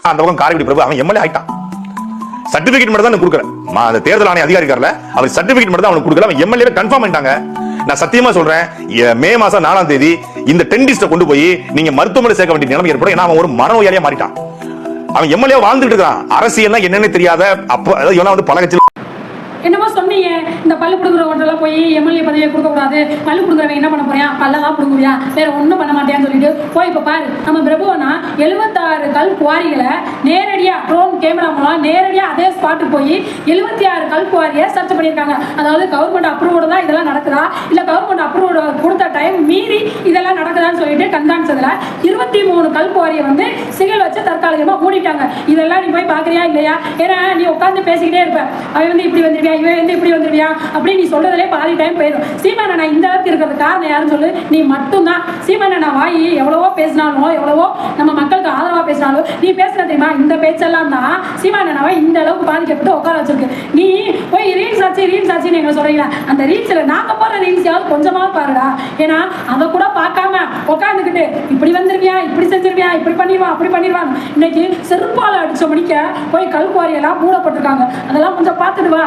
அந்த பக்கம் காரைக்குடி பிரபு அவன் எம்எல்ஏ ஆயிட்டான். சர்டிபிகேட் மட்டும் தான் கொடுக்கல. அந்த தேர்தல் ஆணைய அதிகாரிக்காரல அவர் சர்டிபிகேட் மட்டும் தான் அவனுக்கு கொடுக்கல. அவன் எம்எல்ஏ கன்ஃபார்ம் பண்ணிட்டாங்க. நான் சத்தியமா சொல்றேன், மே மாசம் 4ஆம் தேதி இந்த டென்டிஸ்ட கொண்டு போய் நீங்க மருத்துவமனை சேர்க்க வேண்டிய நிலைமை ஏற்படும். ஏன்னா அவன் ஒரு மனநோயாளியா மாறிட்டான். அவன் எம்எல்ஏ வாழ்ந்துட்டு இருக்கான். அரசியல்னா என்னன்னு தெரியாத அப்ப இவனா வந்து பல கட்சி என்னமோ சொன்னீங்க, இந்த பல்லு பிடுங்குற ஹோட்டலில் போய் எம்எல்ஏ பதவியை கொடுக்கக்கூடாது, பல்லு பிடுங்குறவன் என்ன பண்ண போறியா, பல்லதான் பிடுங்குறியா, வேற ஒன்றும் பண்ண மாட்டேன்னு சொல்லிட்டு போய் இப்போ பாரு, நம்ம பிரபுவனா 76 கல் குவாரிகளை நேரடியாக ட்ரோன் கேமரா மூலம் நேரடியாக அதே ஸ்பாட்டுக்கு போய் 76 கல் குவாரியை சர்ச் பண்ணியிருக்காங்க. அதாவது கவர்மெண்ட் அப்ரூவோட தான் இதெல்லாம் நடக்குதா, இல்லை கவர்மெண்ட் அப்ரூவோட கொடுத்த டைம் மீறி இதெல்லாம் நடக்குதான்னு சொல்லிட்டு கண்காணிச்சதுல 23 கல் குவாரியை வந்து சிகல் வச்சு தற்காலிகமாக மூடிட்டாங்க. இதெல்லாம் நீ போய் பார்க்குறியா இல்லையா? ஏன்னா நீ உட்காந்து பேசிக்கிட்டே இருப்ப, அவன் வந்து இப்படி வந்துருவியா, இவன் வந்து இப்படி வந்துருவியா அப்படின்னு நீ சொல்றதுலே பாதி டைம் போயிடும். சீமானை நான் இந்த அளவுக்கு இருக்கிறது காரணம் யாருன்னு சொல்லு, நீ மட்டும்தான். சீமானை நான் வாயி எவ்வளவோ பேசினாலும், எவ்வளவோ நம்ம மக்களுக்கு ஆதரவா பேசினாலும், நீ பேசுன தெரியுமா, இந்த பேச்செல்லாம் தான் சீமானை நான் இந்த அளவுக்கு பாதிக்கப்பட்டு உட்கார வச்சிருக்கு. நீ போய் ரீல்ஸ் ஆச்சுன்னு எங்களை சொல்றீங்களா, அந்த ரீல்ஸ்ல நாங்க போற ரீல்ஸாவது கொஞ்சமாவது பாருடா. ஏன்னா அதை கூட பார்க்காம உட்காந்துக்கிட்டு இப்படி வந்துருவியா, இப்படி செஞ்சிருவியா, இப்படி பண்ணிடுவான், அப்படி பண்ணிடுவான். இன்னைக்கு செருப்பால அடிச்ச மணிக்க போய் கல்குவாரி எல்லாம் மூடப்பட்டிருக்காங்க. அதெல்லாம் கொஞ்சம் பார்த்துட்டு வா.